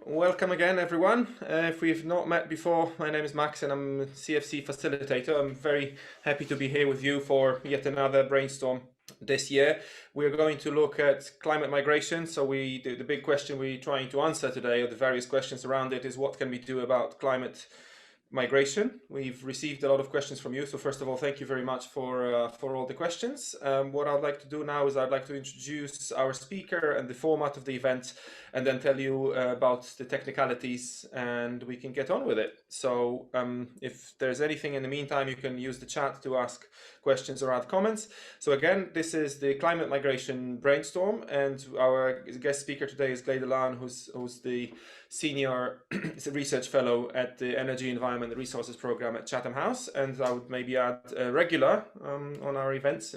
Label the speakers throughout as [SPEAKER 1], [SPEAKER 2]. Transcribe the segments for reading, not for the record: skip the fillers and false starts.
[SPEAKER 1] Welcome again, everyone. If we've not met before, my name is Max and I'm a CFC facilitator. I'm very happy to be here with you for yet another brainstorm this year. We're going to look at climate migration. So the big question we're trying to answer today, or the various questions around it, is what can we do about climate migration. We've received a lot of questions from you. So first of all, thank you very much for all the questions. What I'd like to do now is I'd like to introduce our speaker and the format of the event, and then tell you about the technicalities, and we can get on with it. So if there's anything in the meantime, you can use the chat to ask questions or add comments. So again, this is the climate migration brainstorm, and our guest speaker today is Gleda Lan, who's the senior research fellow at the Energy, Environment and Resources program at Chatham House, and I would maybe add regular on our events.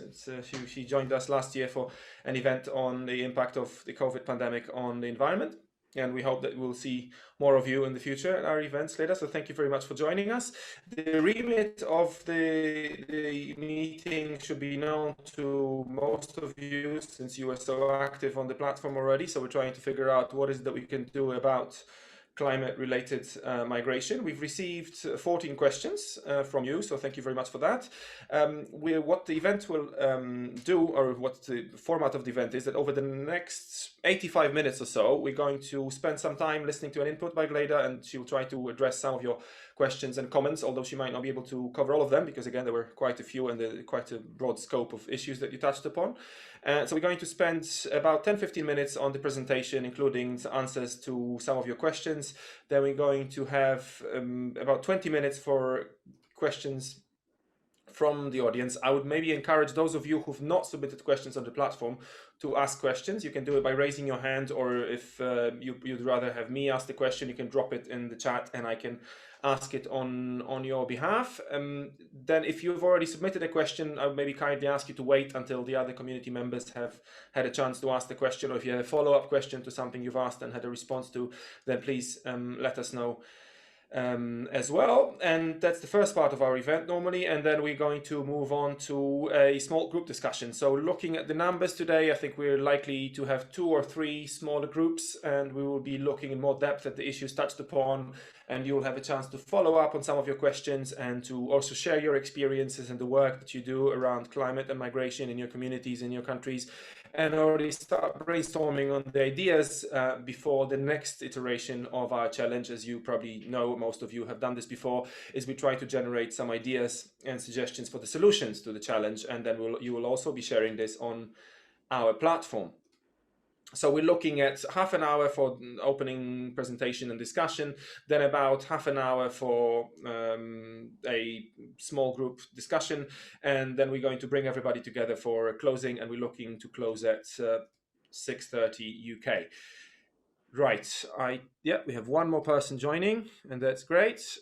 [SPEAKER 1] She joined us last year for an event on the impact of the COVID pandemic on the environment, and we hope that we'll see more of you in the future at our events later. So thank you very much for joining us. The remit of the meeting should be known to most of you since you are so active on the platform already. So we're trying to figure out what is it that we can do about climate-related migration. We've received 14 questions from you, so thank you very much for that. What the event will do, or what the format of the event is, that over the next 85 minutes or so, we're going to spend some time listening to an input by Gleda, and she'll try to address some of your questions and comments, although she might not be able to cover all of them, because again, there were quite a few and quite a broad scope of issues that you touched upon. So we're going to spend about 10-15 minutes on the presentation, including answers to some of your questions. Then we're going to have about 20 minutes for questions from the audience. I would maybe encourage those of you who've not submitted questions on the platform to ask questions. You can do it by raising your hand, or if you'd rather have me ask the question, you can drop it in the chat and I can ask it on your behalf. Then if you've already submitted a question, I would maybe kindly ask you to wait until the other community members have had a chance to ask the question, or if you have a follow-up question to something you've asked and had a response to, then please let us know as well. And that's the first part of our event normally, and then we're going to move on to a small group discussion. So looking at the numbers today, I think we're likely to have 2 or 3 smaller groups, and we will be looking in more depth at the issues touched upon, and you'll have a chance to follow up on some of your questions and to also share your experiences and the work that you do around climate and migration in your communities, in your countries, and already start brainstorming on the ideas before the next iteration of our challenge. As you probably know, most of you have done this before, is we try to generate some ideas and suggestions for the solutions to the challenge, and then you will also be sharing this on our platform. So we're looking at half an hour for opening presentation and discussion, then about half an hour for a small group discussion, and then we're going to bring everybody together for a closing, and we're looking to close at 6:30 UK. Right, we have one more person joining, and that's great.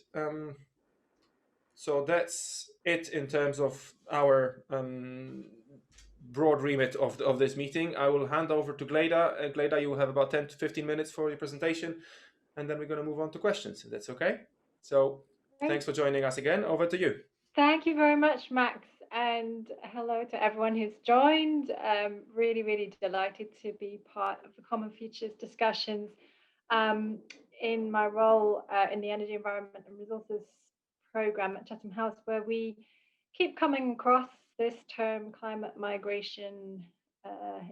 [SPEAKER 1] So that's it in terms of our broad remit of this meeting. I will hand over to Gleda. Gleda, you will have about 10 to 15 minutes for your presentation, and then we're going to move on to questions. That's okay? So thanks for joining us again. Over to you.
[SPEAKER 2] Thank you very much, Max, and hello to everyone who's joined. Really, really delighted to be part of the Common Futures discussions in my role in the Energy, Environment and Resources program at Chatham House, where we keep coming across this term climate migration,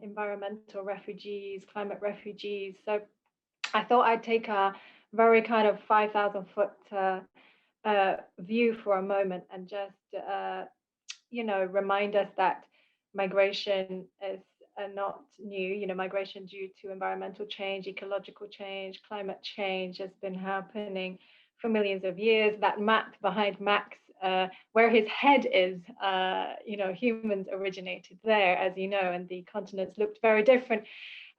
[SPEAKER 2] environmental refugees, climate refugees. So I thought I'd take a very kind of 5,000-foot view for a moment and just remind us that migration is not new. Migration due to environmental change, ecological change, climate change has been happening for millions of years. That map behind Max, where his head is, humans originated there, as you know, and the continents looked very different.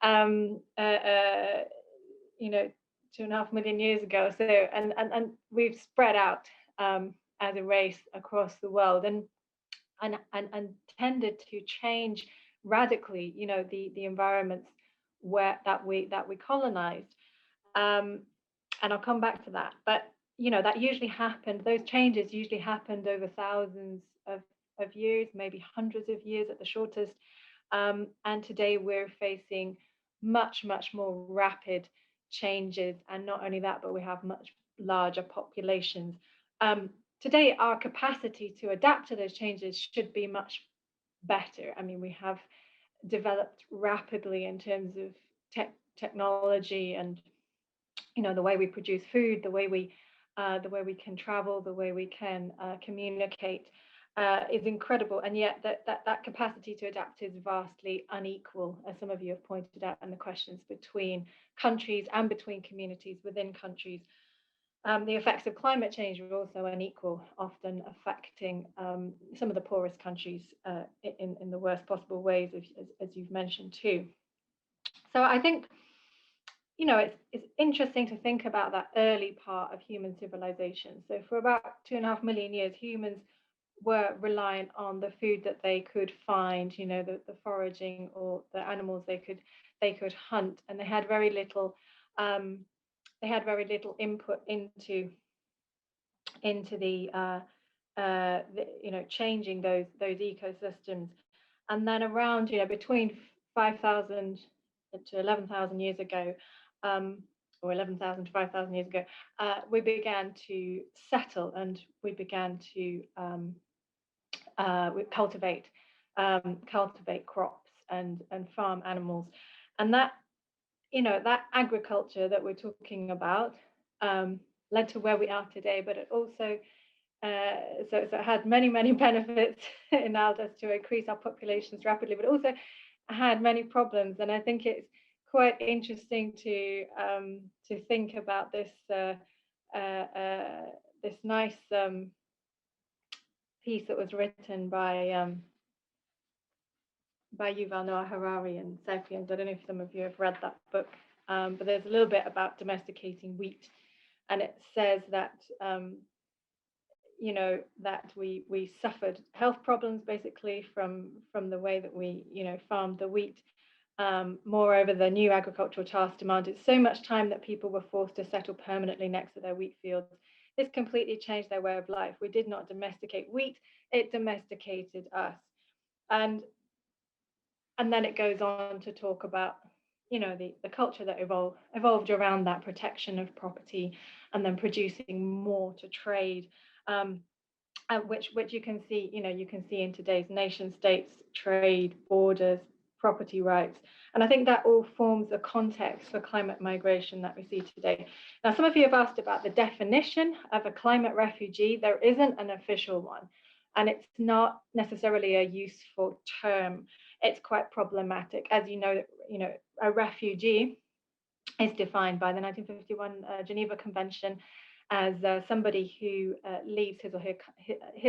[SPEAKER 2] 2.5 million years ago. So and we've spread out as a race across the world and tended to change radically, the environments that we colonized. And I'll come back to that. But that usually happened. Those changes usually happened over thousands of years, maybe hundreds of years at the shortest. And today we're facing much more rapid changes, and not only that, but we have much larger populations. Today, our capacity to adapt to those changes should be much better. I mean, we have developed rapidly in terms of technology, and the way we produce food, the way we can travel, the way we can communicate is incredible. And yet that capacity to adapt is vastly unequal, as some of you have pointed out, in the questions between countries and between communities within countries. The effects of climate change are also unequal, often affecting some of the poorest countries in the worst possible ways, as you've mentioned too. So I think, it's interesting to think about that early part of human civilization. So for about 2.5 million years, humans were reliant on the food that they could find, the foraging or the animals they could hunt, and they had very little input into changing those ecosystems. And then around, between 5,000 to 11,000 years ago, or 11,000 to 5,000 years ago, we began to settle, and we began to cultivate crops and farm animals. And that agriculture that we're talking about led to where we are today, but it also so it had many benefits in us to increase our populations rapidly, but also had many problems. And I think it's quite interesting to think about this this nice piece that was written by Yuval Noah Harari and *Sapiens*. I don't know if some of you have read that book, but there's a little bit about domesticating wheat, and it says that that we suffered health problems basically from the way that we farmed the wheat. Moreover, the new agricultural task demanded so much time that people were forced to settle permanently next to their wheat fields. This completely changed their way of life. We did not domesticate wheat; it domesticated us. And then it goes on to talk about the culture that evolved around that protection of property, and then producing more to trade, which you can see in today's nation states, trade, borders, property rights. And I think that all forms a context for climate migration that we see today. Now, some of you have asked about the definition of a climate refugee. There isn't an official one, and it's not necessarily a useful term. It's quite problematic. As you know, a refugee is defined by the 1951 Geneva Convention as somebody who leaves his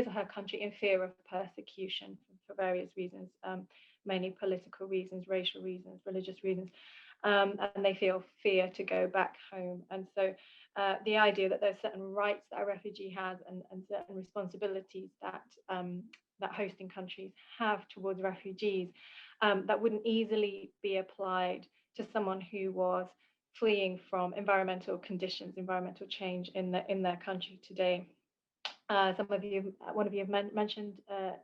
[SPEAKER 2] or her country in fear of persecution for various reasons, mainly political reasons, racial reasons, religious reasons, and they feel fear to go back home. And so the idea that there's certain rights that a refugee has, and certain responsibilities that that hosting countries have towards refugees, that wouldn't easily be applied to someone who was fleeing from environmental conditions, environmental change in their country today. One of you have mentioned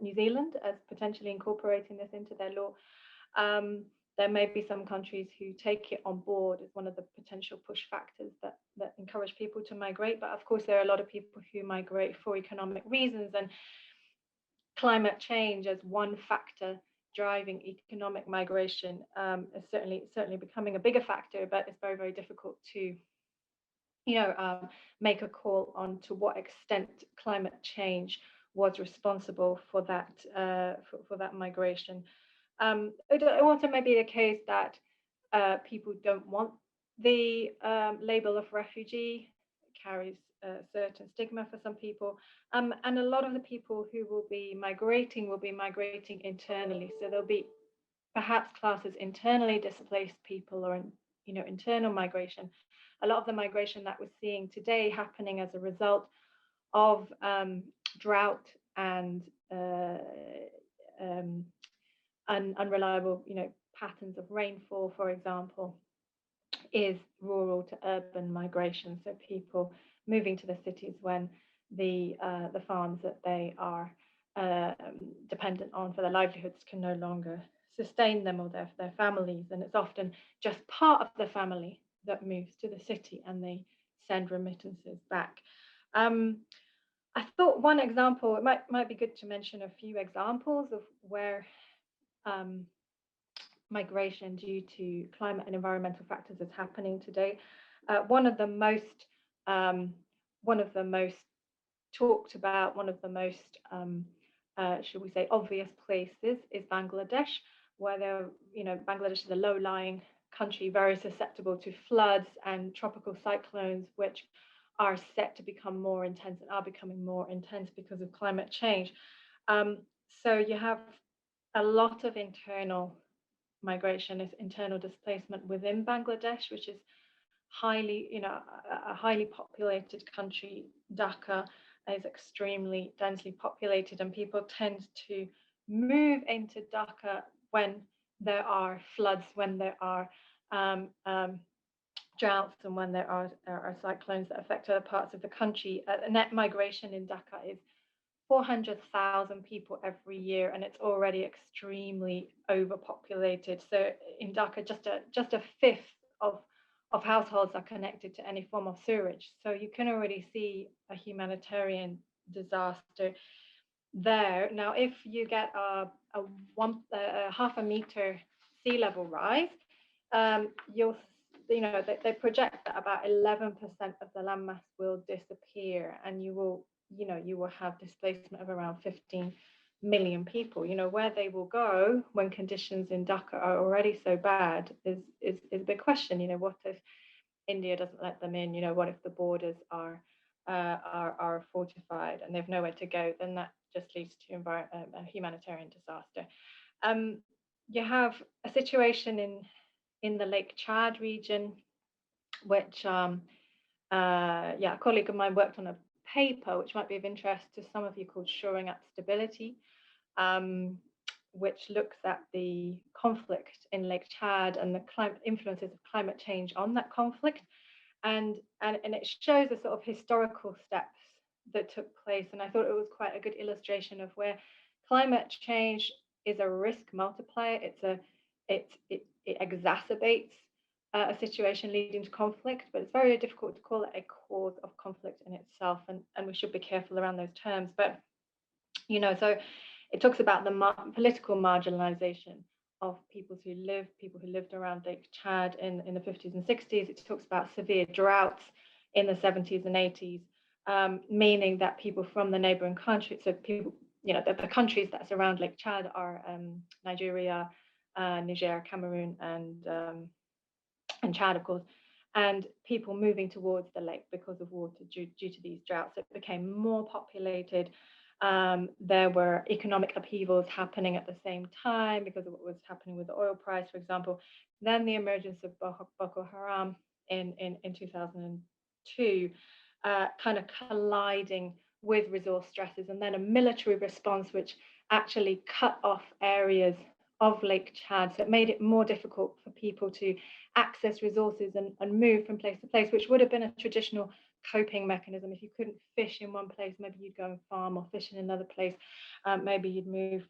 [SPEAKER 2] New Zealand as potentially incorporating this into their law. There may be some countries who take it on board as one of the potential push factors that encourage people to migrate. But of course, there are a lot of people who migrate for economic reasons, and climate change as one factor driving economic migration is certainly becoming a bigger factor, but it's very difficult to make a call on to what extent climate change was responsible for that for that migration. It also may be the case that people don't want the label of refugee. It carries a certain stigma for some people, and a lot of the people who will be migrating internally. So there'll be perhaps classes internally displaced people, or internal migration. A lot of the migration that we're seeing today happening as a result of drought and unreliable patterns of rainfall, for example, is rural to urban migration. So people moving to the cities when the farms that they are dependent on for their livelihoods can no longer sustain them or their families, and it's often just part of the family that moves to the city, and they send remittances back. Um, I thought one example, it might be good to mention a few examples of where um, migration due to climate and environmental factors is happening today. One of the most one of the most talked about, one of the most should we say obvious places is Bangladesh, where there, Bangladesh is a low-lying country, very susceptible to floods and tropical cyclones, which are set to become more intense and are becoming more intense because of climate change. Um, so you have a lot of internal migration, is internal displacement within Bangladesh, which is highly, a highly populated country. Dhaka is extremely densely populated, and people tend to move into Dhaka when there are floods, when there are droughts, and when there are cyclones that affect other parts of the country. Net migration in Dhaka is 400,000 people every year, and it's already extremely overpopulated. So in Dhaka, just a fifth of households are connected to any form of sewage. So you can already see a humanitarian disaster there. Now, if you get a half a meter sea level rise, you'll they project that about 11% of the landmass will disappear, and you will have displacement of around 15 million people. Where they will go when conditions in Dhaka are already so bad is a big question. What if India doesn't let them in? What if the borders are fortified and they've nowhere to go? Then that just leads to a humanitarian disaster. You have a situation in the Lake Chad region, which a colleague of mine worked on a paper which might be of interest to some of you, called Shoring Up Stability, which looks at the conflict in Lake Chad and the influences of climate change on that conflict. And it shows the sort of historical steps that took place. And I thought it was quite a good illustration of where climate change is a risk multiplier. It exacerbates a situation leading to conflict, but it's very difficult to call it a cause of conflict in itself, and we should be careful around those terms. But so it talks about the political marginalization of people who lived around Lake Chad in the 50s and 60s. It talks about severe droughts in the 70s and 80s, meaning that people from the neighboring countries, so people, the countries that surround Lake Chad are Nigeria, Niger, Cameroon, and Chad, of course, and people moving towards the lake because of water due to these droughts. It became more populated. There were economic upheavals happening at the same time because of what was happening with the oil price, for example. Then the emergence of Boko Haram in 2002, kind of colliding with resource stresses, and then a military response which actually cut off areas of Lake Chad. So it made it more difficult for people to access resources and move from place to place, which would have been a traditional coping mechanism. If you couldn't fish in one place, maybe you'd go and farm or fish in another place. Maybe you'd move,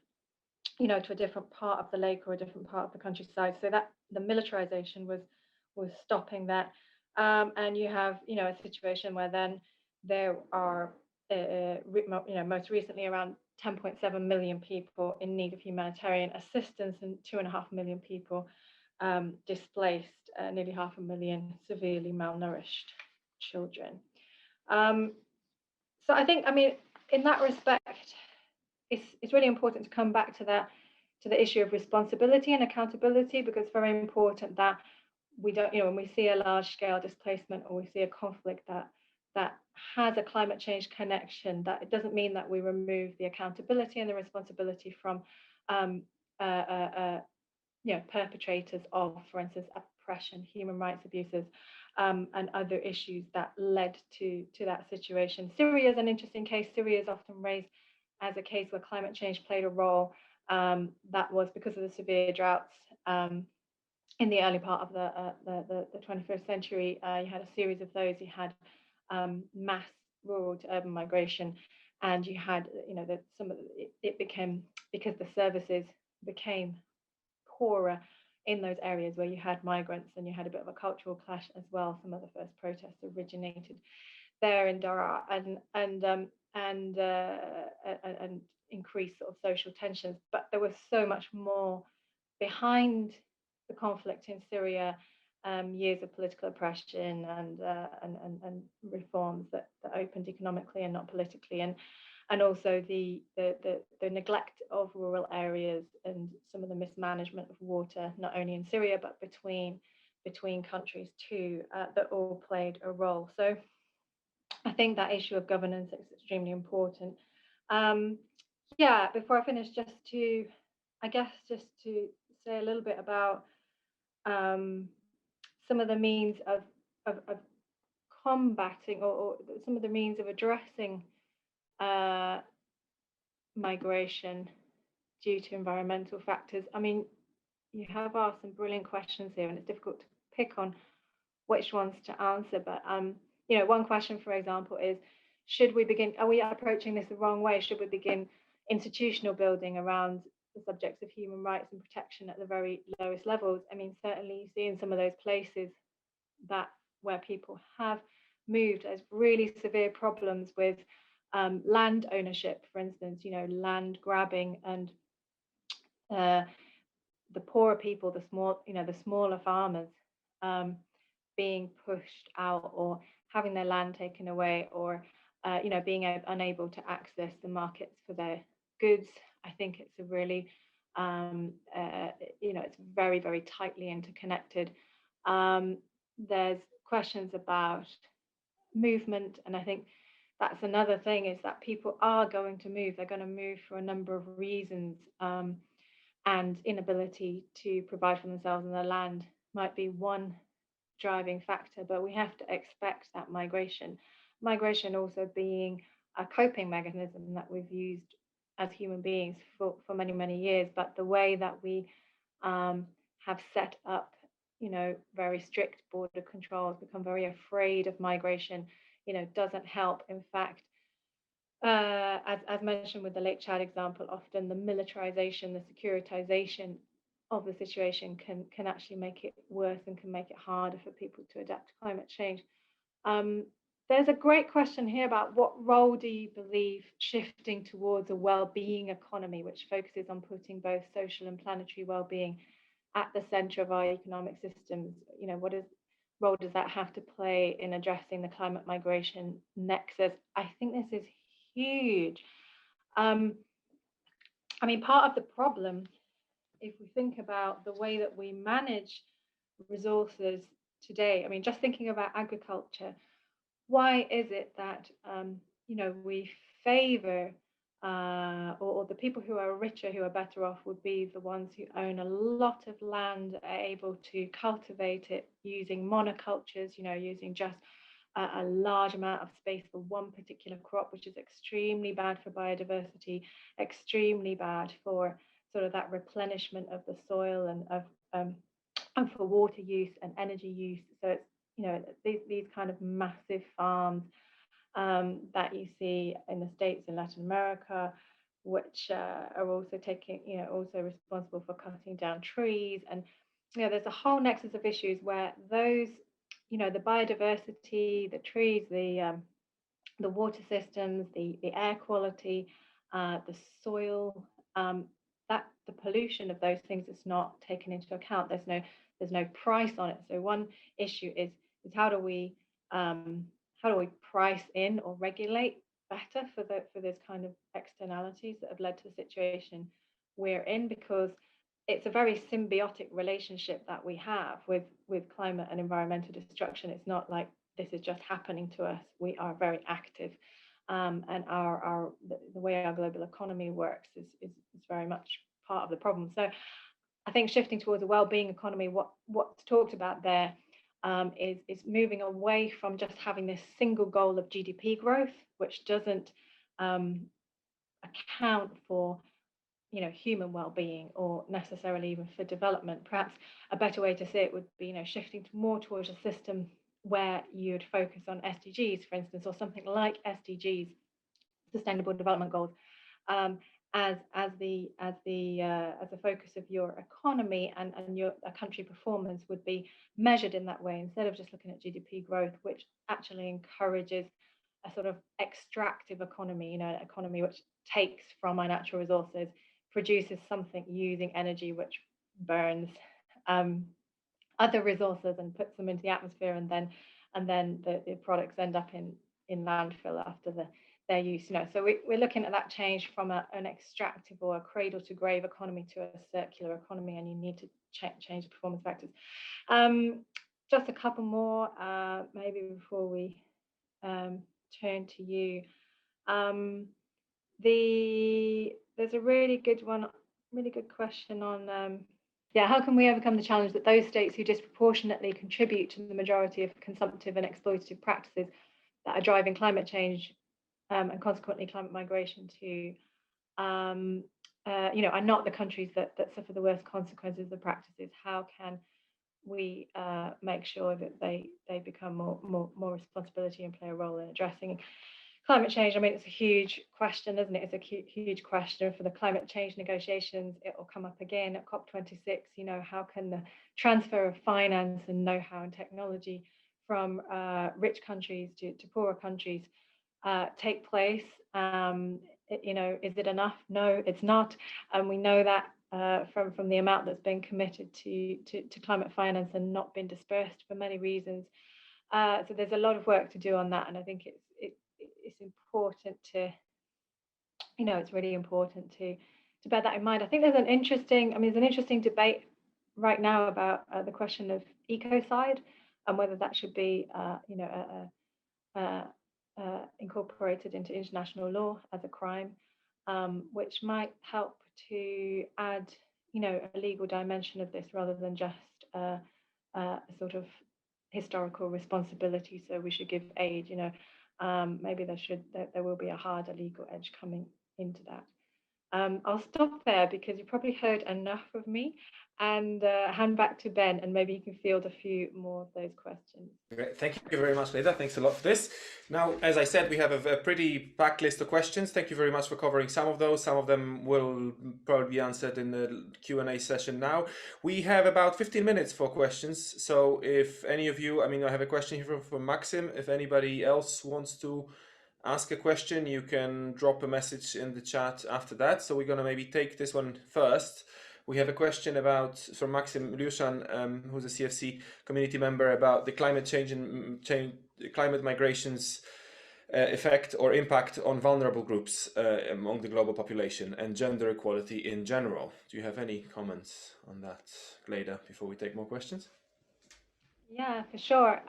[SPEAKER 2] to a different part of the lake or a different part of the countryside. So that the militarization was stopping that. And you have, a situation where then there are, most recently around 10.7 million people in need of humanitarian assistance, and 2.5 million people displaced, nearly 500,000 severely malnourished children. So I think, in that respect, it's really important to come back to the issue of responsibility and accountability, because it's very important that we don't, when we see a large scale displacement or we see a conflict that has a climate change connection, that it doesn't mean that we remove the accountability and the responsibility from perpetrators of, for instance, oppression, human rights abuses, and other issues that led to that situation. Syria is an interesting case. Syria is often raised as a case where climate change played a role. That was because of the severe droughts in the early part of the 21st century. You had a series of those. You had mass rural to urban migration, and you had, it became, because the services became poorer in those areas where you had migrants and you had a bit of a cultural clash as well. Some of the first protests originated there in Dara, and increased sort of social tensions. But there was so much more behind the conflict in Syria, years of political oppression and reforms that opened economically and not politically, and also the neglect of rural areas and some of the mismanagement of water, not only in Syria but between countries too, that all played a role. So I think that issue of governance is extremely important. Yeah, before I finish, just to say a little bit about some of the means of combating, or some of the means of addressing uh, migration due to environmental factors. I mean, you have asked some brilliant questions here, and it's difficult to pick on which ones to answer. But one question, for example, is are we approaching this the wrong way? Should we begin institutional building around the subjects of human rights and protection at the very lowest levels? I mean, certainly you see in some of those places where people have moved, as really severe problems with land ownership, for instance, land grabbing, and the poorer people, the smaller farmers, being pushed out or having their land taken away, or being unable to access the markets for their goods. I think it's a really it's very, very tightly interconnected. There's questions about movement, and I think that's another thing, is that people are going to move. They're going to move for a number of reasons, and inability to provide for themselves and their land might be one driving factor. But we have to expect that migration also being a coping mechanism that we've used as human beings for many, many years. But the way that we have set up very strict border controls, become very afraid of migration, doesn't help. In fact, as mentioned with the Lake Chad example, often the militarization, the securitization of the situation can actually make it worse and can make it harder for people to adapt to climate change. There's a great question here about what role do you believe shifting towards a well-being economy, which focuses on putting both social and planetary well-being at the center of our economic systems. What role does that have to play in addressing the climate migration nexus? I think this is huge. I mean, part of the problem, if we think about the way that we manage resources today, I mean, just thinking about agriculture, why is it that we favor or the people who are richer, who are better off, would be the ones who own a lot of land, are able to cultivate it using monocultures, using just a large amount of space for one particular crop, which is extremely bad for biodiversity, extremely bad for sort of that replenishment of the soil and for water use and energy use. So it's these kind of massive farms that you see in the States and Latin America, which are also also responsible for cutting down trees. And there's a whole nexus of issues where those, the biodiversity, the trees, the water systems, the air quality, the soil, that the pollution of those things is not taken into account. There's no price on it. So one issue is how do we price in or regulate better for this kind of externalities that have led to the situation we're in, because it's a very symbiotic relationship that we have with climate and environmental destruction. It's not like this is just happening to us. We are very active, and the way our global economy works is very much part of the problem. So I think shifting towards a well-being economy, what's talked about there is moving away from just having this single goal of GDP growth, which doesn't account for human well-being or necessarily even for development. Perhaps a better way to say it would be shifting more towards a system where you'd focus on SDGs, for instance, or something like SDGs, Sustainable Development Goals, as a focus of your economy, and your a country performance would be measured in that way, instead of just looking at GDP growth, which actually encourages a sort of extractive economy, an economy which takes from our natural resources, produces something using energy which burns um, other resources and puts them into the atmosphere, and then the products end up in landfill after their use. So we're looking at that change from an extractive or a cradle to grave economy to a circular economy, and you need to change the performance factors. Just a couple more, maybe before we turn to you. There's a really good one, really good question on how can we overcome the challenge that those states who disproportionately contribute to the majority of consumptive and exploitative practices that are driving climate change, and consequently climate migration to are not the countries that suffer the worst consequences of the practices. How can we make sure that they become more responsibility and play a role in addressing climate change? I mean, it's a huge question, isn't it? It's a huge question for the climate change negotiations. It will come up again at COP26. How can the transfer of finance and know-how and technology from rich countries to poorer countries take place? Is it enough? No, it's not. And we know that from the amount that's been committed to climate finance and not been dispersed for many reasons. So there's a lot of work to do on that, and I think it's important to, it's really important to bear that in mind. I think there's an interesting debate right now about the question of ecocide and whether that should be, incorporated into international law as a crime, which might help to add, a legal dimension of this rather than just a sort of historical responsibility. So we should give aid, maybe there will be a harder legal edge coming into that. I'll stop there because you probably heard enough of me, and hand back to Ben, and maybe you can field a few more of those questions.
[SPEAKER 1] Great. Thank you very much, Leda. Thanks a lot for this. Now, as I said, we have a pretty packed list of questions. Thank you very much for covering some of those. Some of them will probably be answered in the Q&A session now. We have about 15 minutes for questions. So if any of you, I have a question here from Maxim. If anybody else wants to ask a question, you can drop a message in the chat after that. So we're going to maybe take this one first. We have a question from Maxim Lushan, who's a CFC community member, about the climate change and climate migration's effect or impact on vulnerable groups among the global population and gender equality in general. Do you have any comments on that, Leda, before we take more questions?
[SPEAKER 2] Yeah, for sure.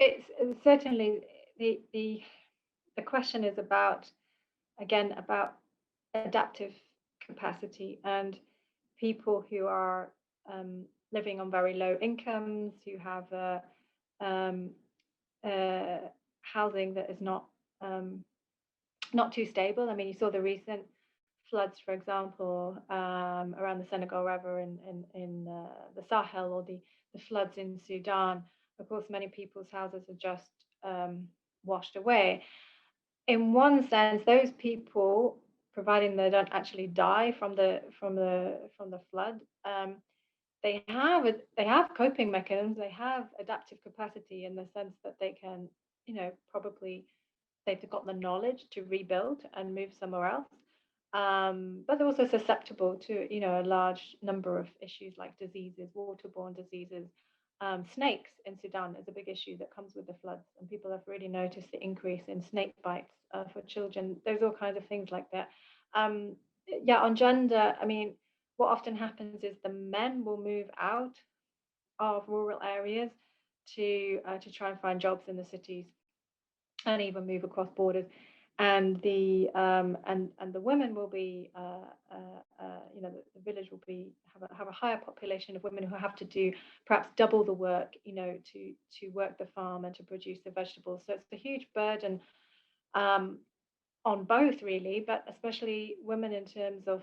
[SPEAKER 2] It's certainly the question is about adaptive capacity and people who are living on very low incomes, who have housing that is not too stable. You saw the recent floods, for example, around the Senegal River in the Sahel, or the floods in Sudan. Of course, many people's houses are just washed away. In one sense, those people, providing they don't actually die from the flood, they have coping mechanisms. They have adaptive capacity in the sense that they can, probably they've got the knowledge to rebuild and move somewhere else. But they're also susceptible to, a large number of issues like diseases, waterborne diseases. Snakes in Sudan is a big issue that comes with the floods, and people have really noticed the increase in snake bites for children. There's all kinds of things like that. On gender, what often happens is the men will move out of rural areas to try and find jobs in the cities, and even move across borders. And the women will be, the village will have a higher population of women who have to do perhaps double the work, to work the farm and to produce the vegetables. So it's a huge burden on both, really, but especially women in terms of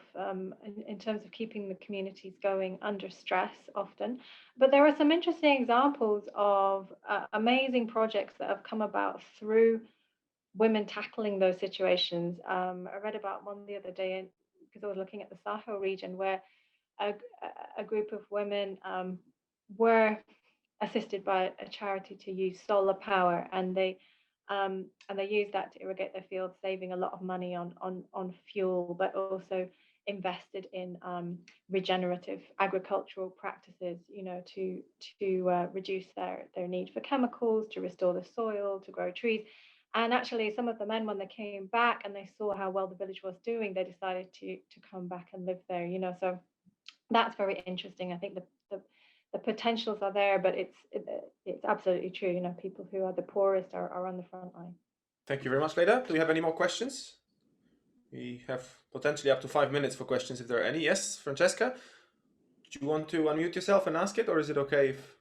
[SPEAKER 2] keeping the communities going under stress often. But there are some interesting examples of amazing projects that have come about through women tackling those situations. I read about one the other day because I was looking at the Sahel region where a, a group of women were assisted by a charity to use solar power, and they used that to irrigate their fields, saving a lot of money on fuel, but also invested in regenerative agricultural practices, you know, to reduce their need for chemicals, to restore the soil, to grow trees. And actually, some of the men, when they came back and they saw how well the village was doing, they decided to come back and live there. You know, so that's very interesting. I think the potentials are there, but it's absolutely true. You know, people who are the poorest are on the front line.
[SPEAKER 1] Thank you very much, Leda. Do we have any more questions? We have potentially up to 5 minutes for questions if there are any. Yes, Francesca, do you want to unmute yourself and ask it, or is it okay if...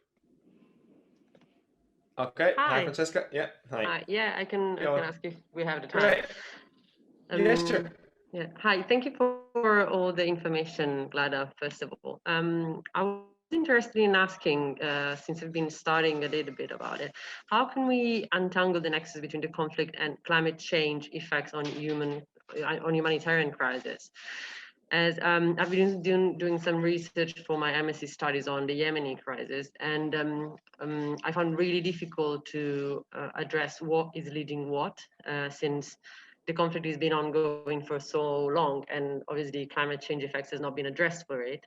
[SPEAKER 1] Okay. Hi, Francesca. Yeah. Hi.
[SPEAKER 3] Yeah, I can ask if we have the time.
[SPEAKER 1] Great. Yes, sure.
[SPEAKER 3] Yeah. Hi. Thank you for all the information, Glada. First of all, I was interested in asking, since we've been studying a little bit about it, how can we untangle the nexus between the conflict and climate change effects on humanitarian crisis? As I've been doing some research for my MSc studies on the Yemeni crisis, and I found really difficult to address what is leading what, since the conflict has been ongoing for so long, and obviously climate change effects has not been addressed for it.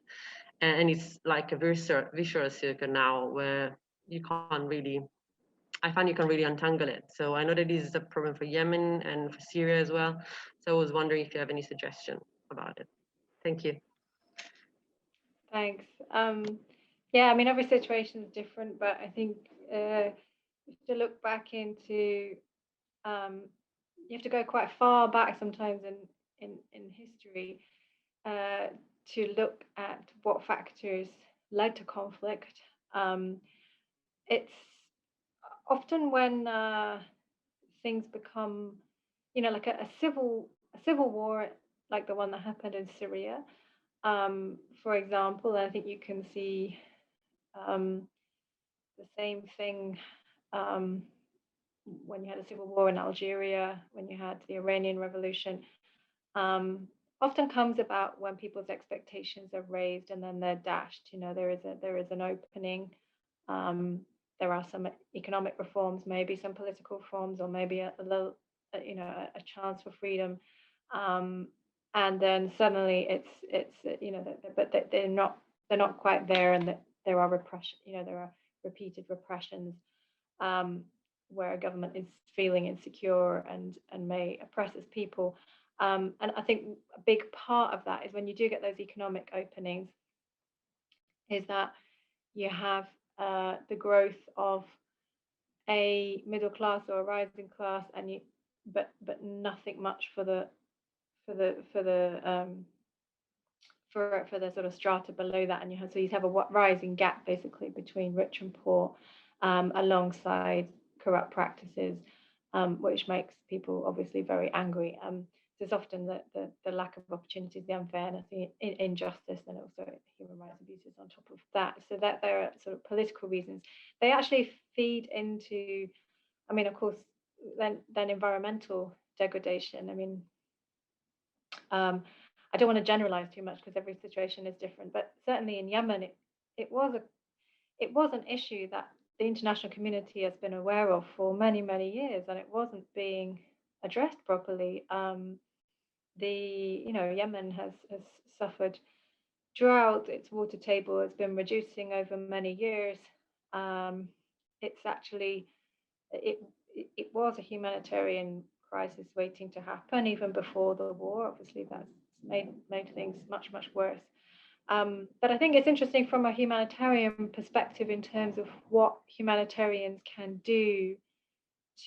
[SPEAKER 3] And it's like a vicious circle now where you can't really, I find you can really untangle it. So I know that this is a problem for Yemen and for Syria as well. So I was wondering if you have any suggestion about it. Thank you.
[SPEAKER 2] Thanks. Yeah, I mean, every situation is different, but I think to look back into, you have to go quite far back sometimes in history to look at what factors led to conflict. It's often when things become, you know, like a civil war, like the one that happened in Syria, for example. I think you can see the same thing when you had a civil war in Algeria, when you had the Iranian Revolution. Often comes about when people's expectations are raised and then they're dashed. You know, there is an opening. There are some economic reforms, maybe some political reforms, or maybe a little, you know, a chance for freedom. And then suddenly it's you know, but they're not quite there, and that there are repression. You know, there are repeated repressions where a government is feeling insecure and may oppress its people. And I think a big part of that is when you do get those economic openings, is that you have the growth of a middle class or a rising class, and but nothing much for the sort of strata below that, and you have a rising gap basically between rich and poor, alongside corrupt practices, which makes people obviously very angry. There's often the lack of opportunities, the unfairness, the injustice, and also human rights abuses on top of that. So that there are sort of political reasons. They actually feed into, I mean, of course, then environmental degradation. I mean, I don't want to generalize too much because every situation is different, but certainly in Yemen, it was an issue that the international community has been aware of for many, many years, and it wasn't being addressed properly. Yemen has suffered drought. Its water table has been reducing over many years. It's actually it was a humanitarian crisis waiting to happen even before the war. Obviously, that's made things much worse. But I think it's interesting from a humanitarian perspective in terms of what humanitarians can do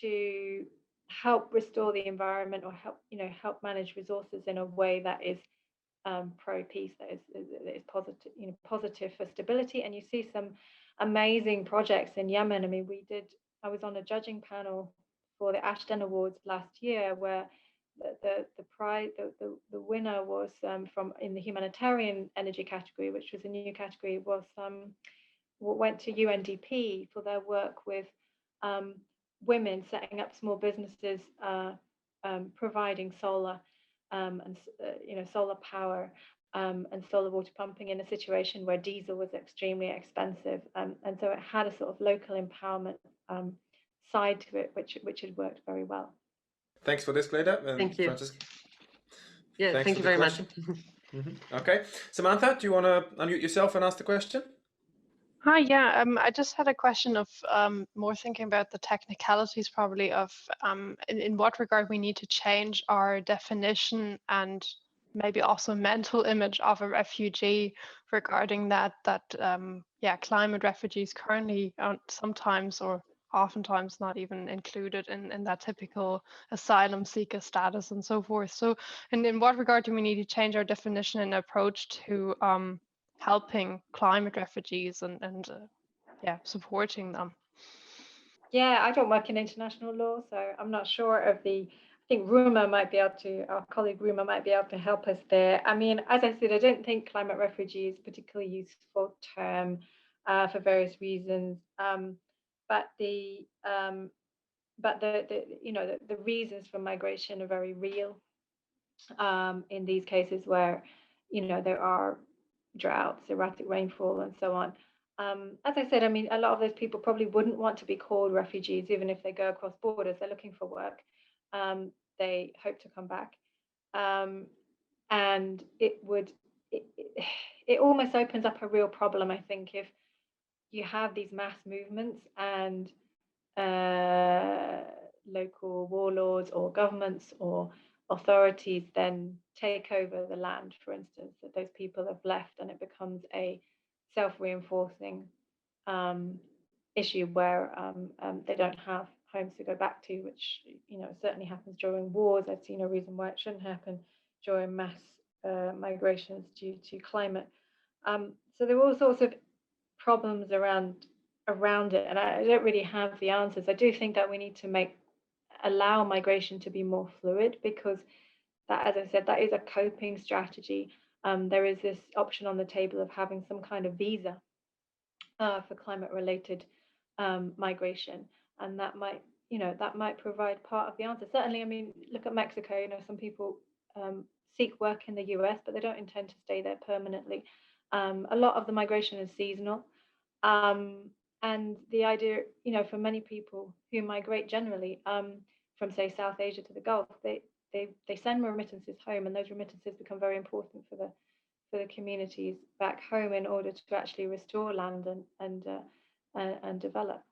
[SPEAKER 2] to help restore the environment, or help manage resources in a way that is pro-peace, that is positive, positive for stability. And you see some amazing projects in Yemen. I mean, I was on a judging panel for the Ashton Awards last year, where the winner was from in the humanitarian energy category, which was a new category, went to UNDP for their work with women setting up small businesses, providing solar and solar power and solar water pumping in a situation where diesel was extremely expensive, and so it had a sort of local empowerment side to it, which had worked very well.
[SPEAKER 1] Thanks for this, Gleda. And
[SPEAKER 3] Thank you.
[SPEAKER 1] Francis,
[SPEAKER 3] Yeah,
[SPEAKER 1] thanks
[SPEAKER 3] thank
[SPEAKER 1] for
[SPEAKER 3] you
[SPEAKER 1] the
[SPEAKER 3] very
[SPEAKER 1] question.
[SPEAKER 3] much.
[SPEAKER 1] Okay, Samantha, do you want to unmute yourself and ask the question?
[SPEAKER 4] Hi, yeah, I just had a question of more thinking about the technicalities probably of in what regard we need to change our definition and maybe also mental image of a refugee regarding that climate refugees currently aren't sometimes or oftentimes not even included in that typical asylum seeker status and so forth. So in what regard do we need to change our definition and approach to helping climate refugees and supporting them?
[SPEAKER 2] Yeah, I don't work in international law, so I'm not sure of the. I think Ruma might be able to, our colleague Ruma might be able to help us there. I mean, as I said, I don't think climate refugee is a particularly useful term for various reasons. But the the reasons for migration are very real in these cases where there are droughts, erratic rainfall, and so on. As I said, I mean, a lot of those people probably wouldn't want to be called refugees, even if they go across borders. They're looking for work. They hope to come back, and it almost opens up a real problem, I think, if you have these mass movements and local warlords or governments or authorities then take over the land, for instance, that those people have left, and it becomes a self-reinforcing issue where they don't have homes to go back to, which certainly happens during wars. I see no reason why it shouldn't happen during mass migrations due to climate. So there are all sorts of problems around it, and I don't really have the answers. I do think that we need to allow migration to be more fluid, because that, as I said, that is a coping strategy. There is this option on the table of having some kind of visa for climate related migration, and that might provide part of the answer. Certainly, I mean, look at Mexico. Some people seek work in the US, but they don't intend to stay there permanently. A lot of the migration is seasonal. And the idea, for many people who migrate generally from, say, South Asia to the Gulf, they send remittances home, and those remittances become very important for the communities back home in order to actually restore land and develop.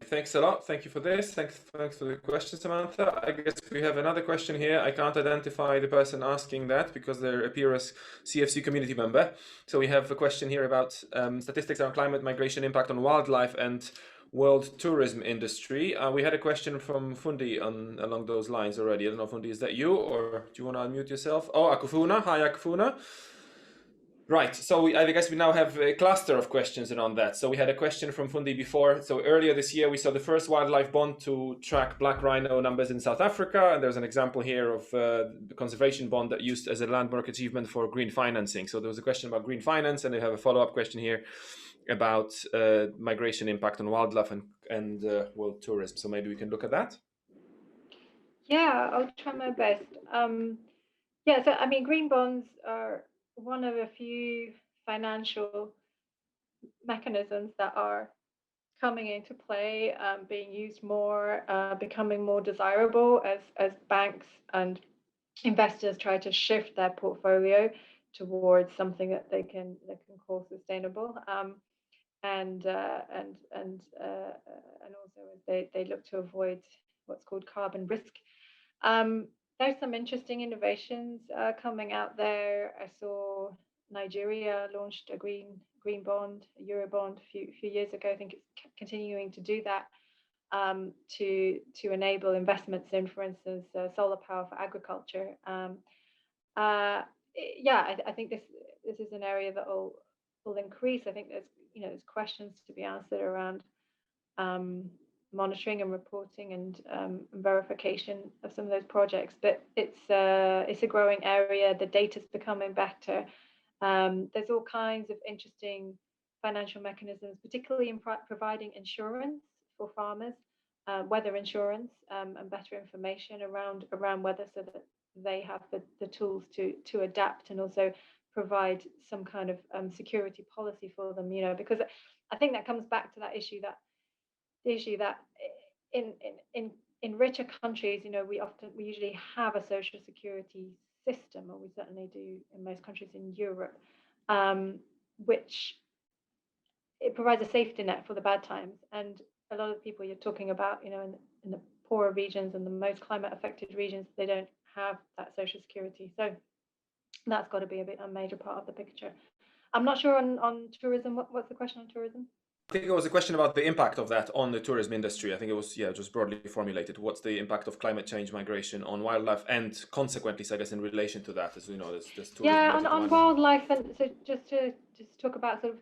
[SPEAKER 1] Thanks a lot. Thank you for this. Thanks for the question, Samantha. I guess we have another question here. I can't identify the person asking that because they appear as CFC community member. So we have a question here about statistics on climate migration impact on wildlife and world tourism industry. We had a question from Fundi along those lines already. I don't know, Fundi, is that you, or do you want to unmute yourself? Oh, Akufuna. Hi, Akufuna. Right, so I guess we now have a cluster of questions around that. So we had a question from Fundi before. So earlier this year, we saw the first wildlife bond to track black rhino numbers in South Africa. And there's an example here of the conservation bond that used as a landmark achievement for green financing. So there was a question about green finance, and they have a follow-up question here about migration impact on wildlife and world tourism. So maybe we can look at that.
[SPEAKER 2] Yeah, I'll try my best. So I mean, green bonds are one of a few financial mechanisms that are coming into play, being used more, becoming more desirable as banks and investors try to shift their portfolio towards something that they can call sustainable, and also as they look to avoid what's called carbon risk. There's some interesting innovations coming out there. I saw Nigeria launched a green bond, a Euro bond a few years ago. I think it's continuing to do that to enable investments in, for instance, solar power for agriculture. I think this is an area that will increase. I think there's questions to be answered around monitoring and reporting and verification of some of those projects, but it's a growing area. The data's becoming better. There's all kinds of interesting financial mechanisms, particularly in providing insurance for farmers. weather insurance and better information around weather, so that they have the tools to adapt, and also provide some kind of security policy for them. Because I think that comes back to that issue that in richer countries, we usually have a social security system, or we certainly do in most countries in Europe, which it provides a safety net for the bad times. And a lot of people you're talking about, in the poorer regions and the most climate affected regions, they don't have that social security. So that's got to be a major part of the picture. I'm not sure on tourism. What's the question on tourism?
[SPEAKER 1] I think it was a question about the impact of that on the tourism industry. I think it was, just broadly formulated. What's the impact of climate change, migration on wildlife, and consequently, I guess, in relation to that, as we know, there's tourism.
[SPEAKER 2] Yeah, on wildlife, and so just to talk about sort of,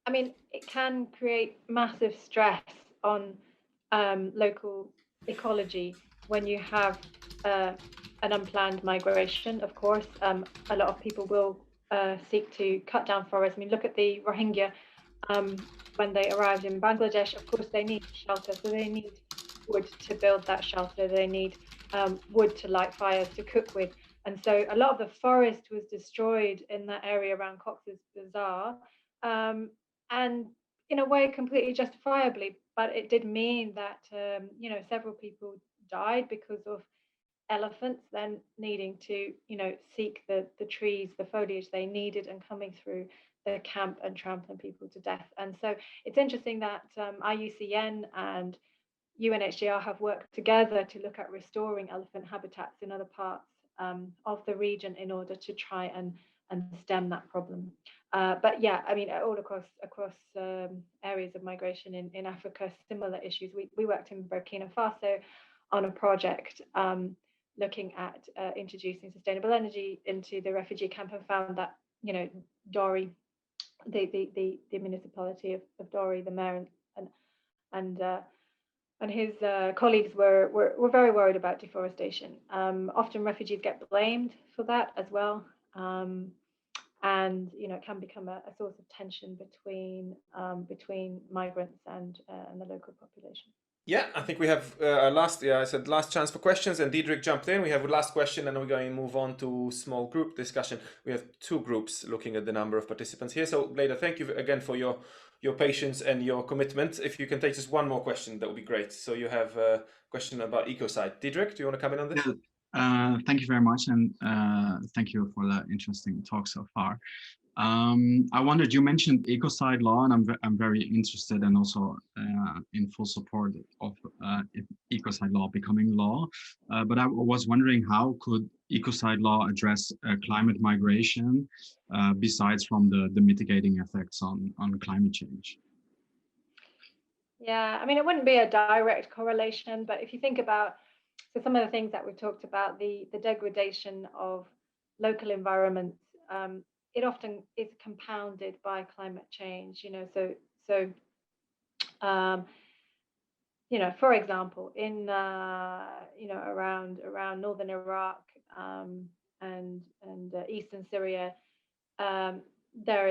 [SPEAKER 2] I mean, it can create massive stress on local ecology when you have an unplanned migration. Of course, a lot of people will seek to cut down forests. I mean, look at the Rohingya. When they arrived in Bangladesh, of course, they need shelter, so they need wood to build that shelter. They need wood to light fires to cook with. And so a lot of the forest was destroyed in that area around Cox's Bazar, and in a way completely justifiably, but it did mean that several people died because of elephants then needing to seek the trees, the foliage they needed, and coming through the camp and trampling people to death. And so it's interesting that IUCN and UNHCR have worked together to look at restoring elephant habitats in other parts of the region in order to try and stem that problem. But yeah, I mean, all across areas of migration in Africa, similar issues. We worked in Burkina Faso on a project looking at introducing sustainable energy into the refugee camp, and found that Dori, the municipality of Dori, the mayor and his colleagues were very worried about deforestation. Often refugees get blamed for that as well, and it can become a source of tension between migrants and the local population.
[SPEAKER 1] Yeah, I think we have last chance for questions, and Diedrich jumped in. We have a last question, and we're going to move on to small group discussion. We have two groups looking at the number of participants here. So, Leda, thank you again for your patience and your commitment. If you can take just one more question, that would be great. So you have a question about Ecocide. Diedrich, do you want to come in on this?
[SPEAKER 5] Yeah, thank you very much, and thank you for the interesting talk so far. I wondered, you mentioned Ecocide law, and I'm very interested and also in full support of Ecocide law becoming law. But I was wondering, how could Ecocide law address climate migration besides from the mitigating effects on climate change?
[SPEAKER 2] Yeah, I mean, it wouldn't be a direct correlation, but if you think about some of the things that we talked about, the degradation of local environments, it often is compounded by climate change. For example, in around northern Iraq and eastern Syria, there's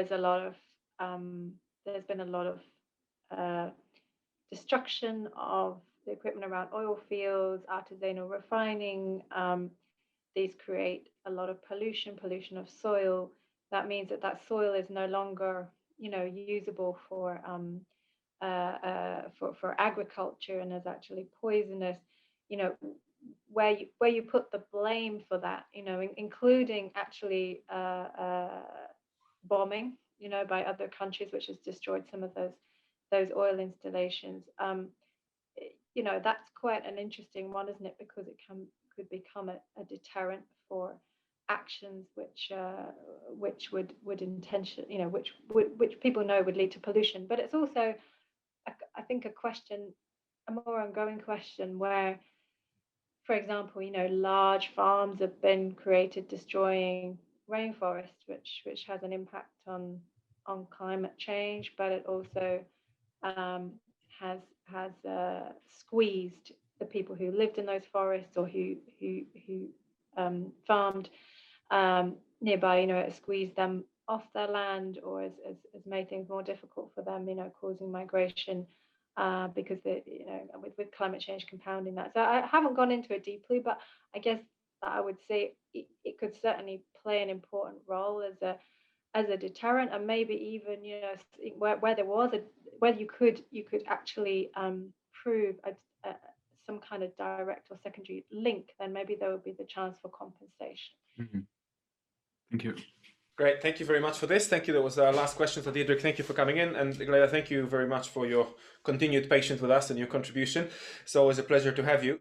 [SPEAKER 2] been a lot of destruction of the equipment around oil fields, artisanal refining. These create a lot of pollution of soil. That means that soil is no longer, usable for agriculture, and is actually poisonous. Where you put the blame for that, including actually bombing, by other countries, which has destroyed some of those oil installations. That's quite an interesting one, isn't it? Because it could become a deterrent for actions which would intention, which people know would lead to pollution. But it's also, I think, a more ongoing question where, for example, large farms have been created destroying rainforest, which has an impact on climate change, but it also has squeezed the people who lived in those forests, or who farmed nearby. It squeezed them off their land, or has made things more difficult for them, causing migration because with climate change compounding that. So I haven't gone into it deeply, but I guess that I would say it could certainly play an important role as a deterrent, and maybe even where there was whether you could actually prove some kind of direct or secondary link, then maybe there would be the chance for compensation.
[SPEAKER 5] Mm-hmm. Thank you.
[SPEAKER 1] Great, thank you very much for this. Thank you. That was our last question for Deirdre. Thank you for coming in, and Gleda, thank you very much for your continued patience with us and your contribution. It's always a pleasure to have you.